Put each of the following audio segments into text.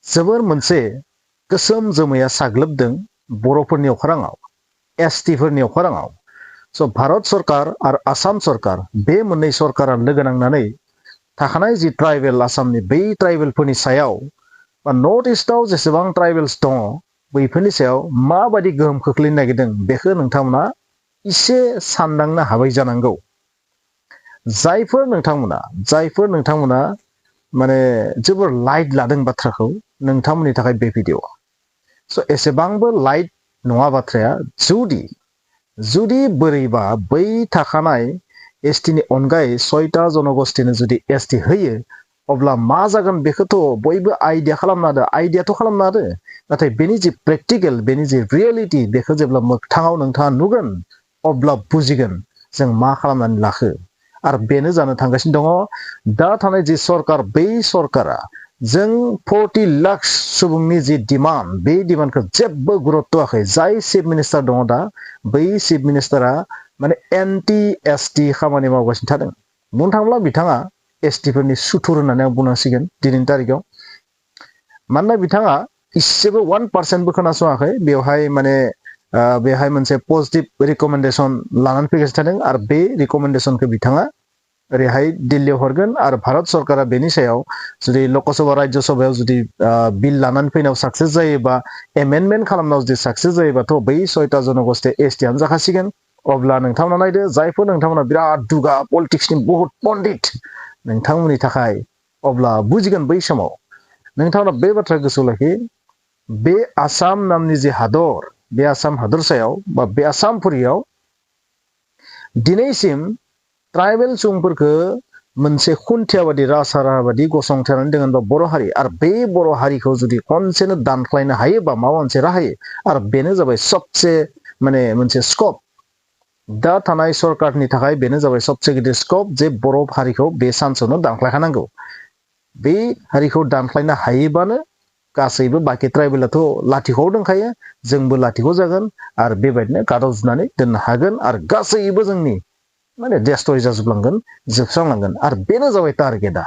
जोबोर मोनसे गोसोम जोमैया साग्लोबदों बर'फोरनि अख्राङाव एसटिफोरनि अख्राङाव स' भारत सरकार आरो आसाम सरकार बे मोननै सरकारा लोगो नांनानै थाखानाय जि ट्राइबेल आसामनि बै ट्राइबेलफोरनि सायाव बा नर्थ इस्टआव जेसेबां ट्राइबेल्स दङ बैफोरनि सायाव माबायदि गोहोम खोख्लैनो नागिरदों बेखौ नोंथांमोना एसे सानदांनो हाबाय जानांगौ। जायफोर नोंथांमोना माने जोबोर लाइट लादों बाथ्राखौ नोंथांमोननि थाखाय बे भिडिअ स' एसेबांबो लाइट नङा बाथ्राया जुदि बोरैबा बै थाखानाय एसटिनि अनगायै 6टा जनगोष्ठीनो जुदि एसटि होयो अब्ला मा जागोन बेखौथ' बयबो आइडिया खालामना होदो आइडियाथ' खालामना होदो नाथाय बेनि जि प्रेक्टिकेल बेनि जि रियेलिटि बेखौ जेब्ला मोगथाङाव नोंथाङा नुगोन अब्ला बुजिगोन जों मा खालामनानै लाखो आरो बेनो जानो थांगासिनो दङ दा थानाय जि सरकार बै सरकारा जों 40 लाख सुबुंनि जि डिमान्ड बे डिमान्डखौ जेबो गुरुत्व होआखै। जाय चिफ मिनिस्टार दङ दा बै चिफ मिनिस्टारा माने एन्टि एसटि खामानि मावगासिनो थादों। बुंनो थाङोब्ला बिथाङा एसटिफोरनि सुथुर होननानै आं बुंनांसिगोन दिनैनि तारिखाव। मानोना बिथाङा इसेबो 1% खोनासङाखै बेवहाय माने बेहाय मोनसे पजिटिभ रिकमेन्डेसन लानानै फैगासिनो थादों आरो बे रिकमेन्डेसनखौ बिथाङा ओरैहाय दिल्लीयाव हरगोन आरो भारत सरकारा बेनि सायाव जुदि लकसभा राज्य सभायाव जुदि बिल लानानै फैनायाव साक्सेस जायोबा एमेन्डमेन्ट खालामनायाव जुदि साक्सेस जायोबाथ' बै 6टा जनगोष्ठी एसटिआनो जाखासिगोन। अब्ला नोंथांमोना नायदो जायफोर नोंथांमोना बिराद दुगा पलिटिक्सनि बहुत पण्डित नोंथांमोननि थाखाय अब्ला बुजिगोन बै समाव नोंथांमोना बे बाथ्रा गोसोआव लाखि बे आसाम नामनि जे हादर बे आसाम हादरसायाव बा बे आसामपुरियाव दिनैसिम ट्राइबेल सुबुंफोरखौ मोनसे खुन्थिया बादि राजहारा बादि गसंथानानै दङ होनबा बर' हारि आरो बे बर' हारिखौ जुदि खनसेनो दानख्लायनो हायोबा माबा मोनसे राहायै आरो बेनो जाबाय सबसे माने मोनसे स्कप दा थानाय सरकारनि थाखाय बेनो जाबाय सबसे गिदिर स्कप जे बर' हारिखौ बे सानसेयावनो दानख्लायखानांगौ। बे हारिखौ दानख्लायनो हायोबानो गासैबो बाखि ट्राइबेलाथ' लाथिख'आव दंखायो जोंबो लाथिख' जागोन आरो बेबायदिनो गादबजोबनानै दोननो हागोन आरो गासैबो जोंनि माने डेस्ट्रय जाजोबलांगोन जोबस्रांलांगोन आरो बेनो जाबाय टारगेटआ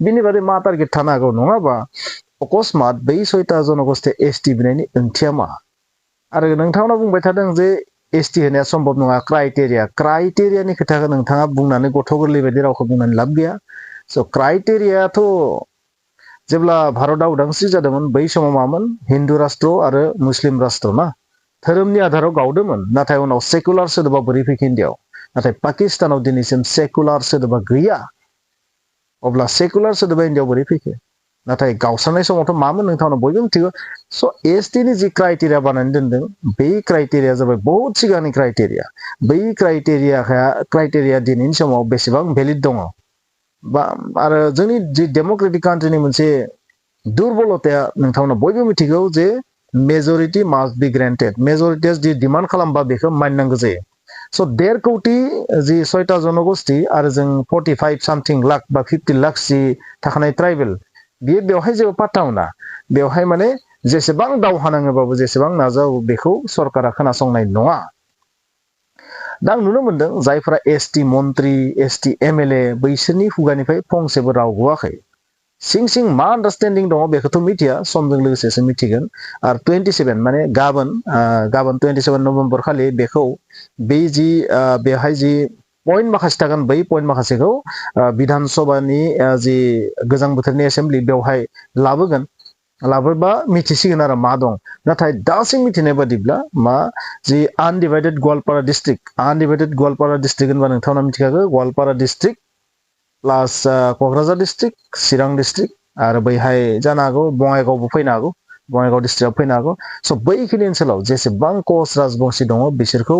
बिनि बादै मा टारगेट थानो हागौ नङाबा अकस्मात बै 6टा जनगोष्ठी एसटि बिनायनि ओंथिया मा आरो नोंथांमोना बुंबाय थादों जे एसटि होनाया सम्भब नङा क्राइटेरियानि खोथाखौ नोंथाङा बुंनानै गथ' गोरलै बायदि रावखौ बुंनानै लाब गैया। स' क्राइटेरियाथ' जेब्ला भारतआ उदांस्रि जादोंमोन बै समाव मामोन हिन्दु राष्ट्र आरो मुस्लिम राष्ट्र ना धोरोमनि आधाराव गावदोंमोन नाथाय उनाव सेकुलार सोदोबा बोरै फैखो इन्डियाआव नाथाय पाकिस्तानाव दिनैसिम सेकुलार सोदोबा गैया अब्ला सेकुलार सोदोबा इन्डियाआव बोरै फैखो नाथाय गावस्रानाय समावथ' मामोन नोंथांमोना बयबो मिथिगौ। स' एसटिनि जि क्राइटेरिया बानायनानै दोनदों बे क्राइटेरिया जाबाय बहुत सिगांनि क्राइटेरिया बै क्राइटेरिया दिनैनि समाव बेसेबां भेलिड दङ बा आरो जोंनि जि डेम'क्रेटिक कान्ट्रिनि मोनसे दुरबलताया नोंथांमोना बयबो मिथिगौ जे मेजरिटि मास्ट बि ग्रेन्टेड मेजरिटिया जि डिमान्ड खालामबा बेखौ मानिनांगौ जायो। स' 1.5 कोटि जि 6टा जनगोष्ठी आरो जों 45 सामथिं लाख बा 50 लाख जि थाखानाय ट्राइबेल बियो बेवहाय जेबो पात्ता मोना बेवहाय माने जेसेबां दावहा नाङोबाबो जेसेबां नाजावो बेखौ सरकारा खोनासंनाय नङा। दा आं नुनो मोनदों जायफोरा एसटि मन्त्रि एसटि MLA बैसोरनि खुगानिफ्राय फंसेबो राव गवाखै सिं मा आन्डारस्टेन्डिं दङ बेखौथ' मिथिया समजों लोगोसेसो मिथिगोन आरो 27 माने गाबोन 27 नभेम्बर खालि बेखौ बै जि बेवहाय जि पइन्ट माखासे थागोन बै पइन्ट माखासेखौ बिधान सभानि जि गोजां बोथोरनि एसेम्ब्लि बेवहाय लाबोबा मिथिसिगोन आरो मा दं नाथाय दासिम मिथिनाय बादिब्ला मा जि आनडिभाइडेड गवालपारा डिस्ट्रिक्ट होनबा नोंथांमोना मिथिखागौ गवालपारा डिस्ट्रिक्ट प्लास क'क्राझार डिस्ट्रिक्ट चिरां डिस्ट्रिक्ट आरो बैहाय जानो हागौ बङाइगावबो फैनो हागौ बङाइगाव डिस्ट्रिक्टआव फैनो हागौ। स' बैखिनि ओनसोलाव जेसेबां कच राजबंशी दङ बिसोरखौ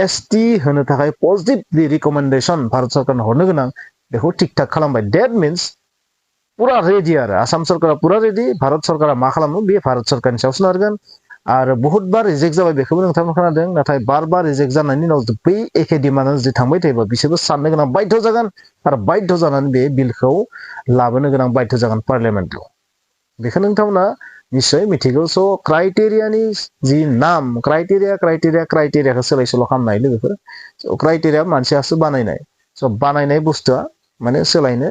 एसटि होनो थाखाय पजिटिभ रिकमेन्डेसन भारत सरकारनो हरनो गोनां बेखौ थिग थाक खालामबाय डेट मिन्स पुरा रेडि आरो आसाम सरकारा पुरा रेडि भारत सरकारा मा खालामो बे भारत सरकारनि सायाव सोनारगोन आरो बहुत बार रिजेक्ट जाबाय बेखौबो नोंथांमोना खोनादों नाथाय बार रिजेक्ट जानायनि उनाव बै एखे डिमान्डआनो जुदि थांबाय थायोबा बिसोरबो साननो गोनां बाध्य जागोन आरो बाध्य जानानै बे बिलखौ लाबोनो गोनां बाध्य जागोन पार्लियामेन्टआव बेखौ नोंथांमोना निश्चय मिथिगौ। स' क्राइटेरियानि जि नाम क्राइटेरियाखौ सोलाय सोल' खालामनाय लोगोफोर स' क्राइटेरिया मानसियासो बानायनाय स' बानायनाय बुस्थुआ माने सोलायनो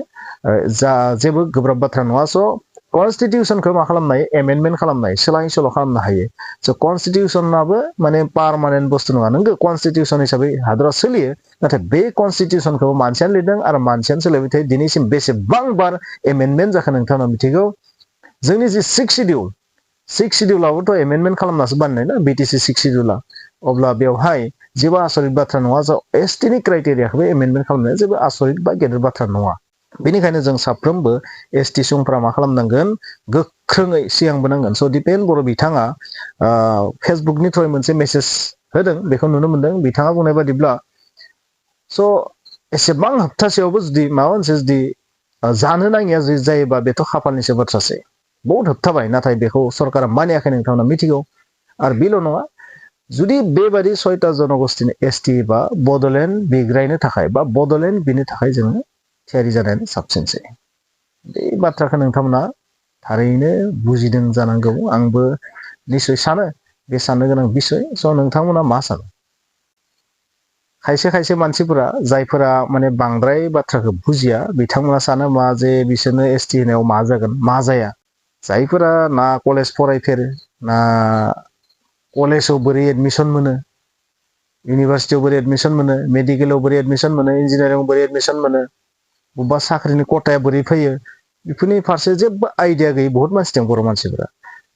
जेबो गोब्राब बाथ्रा नङा। स' कन्स्टिटिउसनखौ मा खालामनो हायो एमेन्डमेन्ट खालामनो हायो सोलाय सोल' खालामनो हायो स' कन्स्टिटिउसनाबो माने पारमानेन्ट बुस्थु नङा नोंगो कन्स्टिटिउसन हिसाबै हादरा सोलियो नाथाय बे कन्स्टिटिउसनखौ मानसियानो लिरदों आरो मानसियानो सोलायबाय थायो दिनैसिम बेसेबां बार एमेन्डमेन्ट जाखो नोंथाङा मिथिगौ जोंनि जि सिक्स शिडिउलाबोथ' एमेन्डमेन्ट खालामनासो बानायनाय ना बिटिसि सिक्स शिडिउला अब्ला बेवहाय जेबो आसरित बाथ्रा नङा ज' एसटिनि क्राइटेरियाखौबो एमेन्डमेन्ट खालामनाया जेबो आसरित बा गेदेर बाथ्रा नङा बेनिखायनो जों साफ्रोमबो एसटि सुबुंफ्रा मा खालामनांगोन गोख्रोङै सिगांबोनांगोन स' दिपेन बर' बिथाङा फेसबुकनि थ्रुयै मोनसे मेसेज होदों बेखौ नुनो मोनदों बिथाङा बुंनाय बादिब्ला स' एसेबां हप्तासेयावबो जुदि माबा मोनसे जुदि जानो नाङिया जुदि जायोबा बेथ' खाफालनिसो बाथ्रासै बहुत होबथाबाय नाथाय बेखौ सरकारा मानियाखै नोंथांमोना मिथिगौ आरो बेल' नङा जुदि बेबादि 6टा जनगोष्ठीनि एसटि बा बड'लेण्ड बिग्रायनो थाखाय बा बड'लेण्ड बिनो थाखाय जोङो थियारि जानायानो साबसिनसै बे बाथ्राखौ नोंथांमोना थारैनो बुजिदों जानांगौ आंबो निसय सानो बे साननो गोनां बिसय स' नोंथांमोना मा सानो खायसे खायसे मानसिफोरा जायफोरा माने बांद्राय बाथ्राखौ बुजिया बिथांमोना सानो मा जे बिसोरनो एसटि होनायाव मा जागोन मा जाया जायफोरा ना कलेज फरायफेरो ना कलेजाव बोरै एडमिसन मोनो इउनिभार्सिटियाव बोरै एडमिसन मोनो मेडिकेलाव बोरै एडमिसन मोनो इन्जिनियारिंआव बोरै एडमिसन मोनो बबेबा साख्रिनि खथाया बोरै फैयो बेफोरनि फारसे जेबो आइडिया गैयै बहुत मानसि दं बर' मानसिफोरा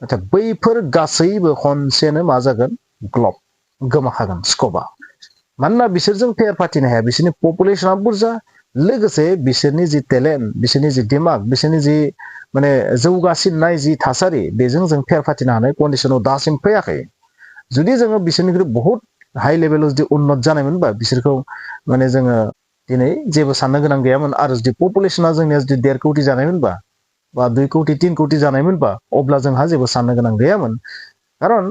नाथाय बैफोर गासैबो खनसेनो मा जागोन ग्लब गोमाखागोन स्कपआ मानोना बिसोरजों फेर फाथिनो हाया बिसोरनि पपुलेसना बुरजा लोगोसे बिसोरनि जि टेलेन्ट बिसोरनि जि दिमाग बिसोरनि जि माने जौगासिननाय जि थासारि बेजों जों फेर फाथिनो हानाय कन्डिसनाव दासिम फैयाखै जुदि जोङो बिसोरनिख्रुइ बहुत हाइ लेभेलाव जुदि उन्नत जानायमोनबा बिसोरखौ माने जोङो दिनै जेबो साननो गोनां गैयामोन आरो जुदि पपुलेसना जोंनिया जुदि 1.5 कोटि जानायमोनबा बा 2 कोटि 3 कोटि जानायमोनबा अब्ला जोंहा जेबो साननो गोनां गैयामोन खारन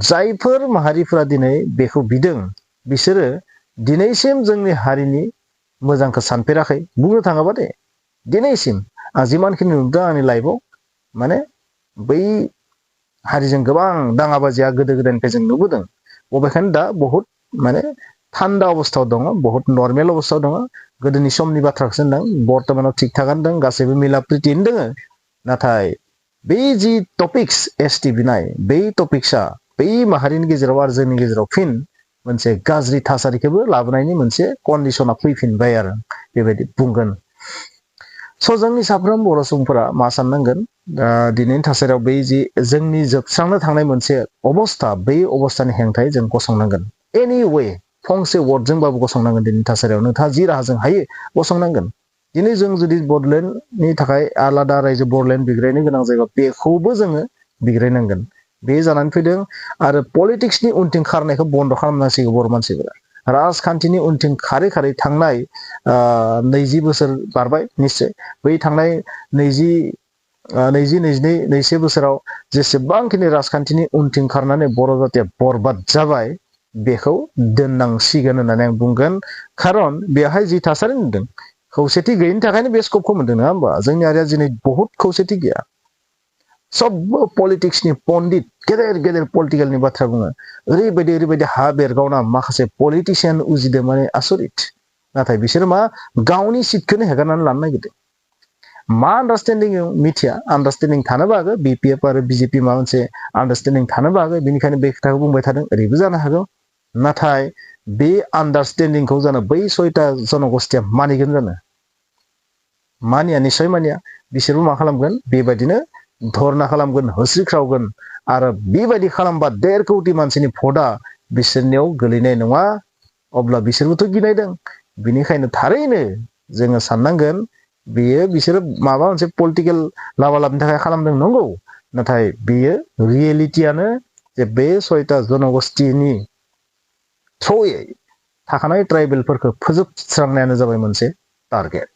जायफोर माहारिफोरा दिनै बेखौ बिदों बिसोरो दिनैसिम जोंनि हारिनि मोजांखौ सानफेराखै बुंनो थाङोबा दे दिनैसिम आं जिमानखिनि नुदों आंनि लाइफआव माने बै हारिजों गोबां दाङाबाजिया गोदो गोदायनिफ्राय जों नुबोदों बबेखानि दा बहुत माने थान्दा अबस्थायाव दङ बहुत नर्मेल अबस्थायाव दङ गोदोनि समनि बाथ्राखौसो होनदों बर्तमानाव थिग थागानो दं गासैबो मिला प्रितियैनो दोङो नाथाय बै जि टपिक्स एसटि बिनाय बै टपिक्सआ बै माहारिनि गेजेराव आरो जोंनि गेजेराव फिन मोनसे गाज्रि थासारिखौबो लाबोनायनि मोनसे कन्डिसना फैफिनबाय आरो बेबायदि बुंगोन स' जोंनि साफ्रोम बर' सुबुंफोरा मा साननांगोन दिनैनि थासारियाव बै जि जोंनि जोबस्रांनो थांनाय मोनसे अबस्था बै अबस्थानि हेंथायै जों गसंनांगोन एनि वे फंसे वर्डजोंबाबो गसंनांगोन दिनैनि थासारियाव नोंथाङा जि राहाजों हायो गसंनांगोन दिनै जों जुदि बड'लेण्डनि थाखाय आलादा रायजो बड'लेण्ड बिग्रायनो गोनां जायोबा बेखौबो जोङो बिग्रायनांगोन बे जानानै फैदों आरो पलिटिक्सनि उनथिं खारनायखौ बन्द' खालामनांसिगौ बर' मानसिफोरा राजखान्थिनि उनथिं खारै खारै थांनाय 20 बोसोर बारबाय निश्चय बै थांनाय 22 बोसोराव जेसेबांखिनि राजखान्थिनि उनथिं खारनानै बर' जातिया बरबाद जाबाय बेखौ दोननांसिगोन होननानै आं बुंगोन खारन बेवहाय जि थासारि नुदों खौसेथि गैयिनि थाखायनो बे स्कपखौ मोनदों नङा होमबा जोंनि हारिया दिनै बहुत खौसेथि गैया सबबो पलिटिक्सनि पन्डित गेदेर गेदेर पलिटिकेलनि बाथ्रा बुङो ओरैबायदि हा बेरगावना माखासे पलिटिसियान उजिदों माने आसरित नाथाय बिसोरो मा गावनि सिटखौनो हेगारनानै लानो नागिरदों मा आन्डारस्टेन्डिं मिथिया आन्डारस्टेन्डिं थानोबो हागौ बिपिएफ आरो बिजेपि माबा मोनसे आन्डारस्टेन्डिं थानोबो हागौ बेनिखायनो बे खोथाखौ बुंबाय थादों ओरैबो जानो हागौ नाथाय बे आन्डारस्टेन्डिंखौ जानो बै 6टा जनगोष्ठीया मानिगोन जानो मानिया निस्सय मानिया बिसोरबो मा खालामगोन बेबायदिनो धरना खालामगोन होस्रिख्रावगोन आरो बेबायदि खालामबा 1.5 कोटि मानसिनि भटआ बिसोरनियाव गोलैनाय नङा अब्ला बिसोरबोथ' गिनायदों बिनिखायनो थारैनो जोङो साननांगोन बेयो बिसोरो माबा मोनसे पलिटिकेल लाबा लाबनि थाखाय खालामदों नंगौ नाथाय बेयो रियेलिटियानो जे बे 6टा जनगोष्ठीनि थ्रुयै थाखानाय ट्राइबेलफोरखौ फोजोबस्रांनायानो जाबाय मोनसे टारगेट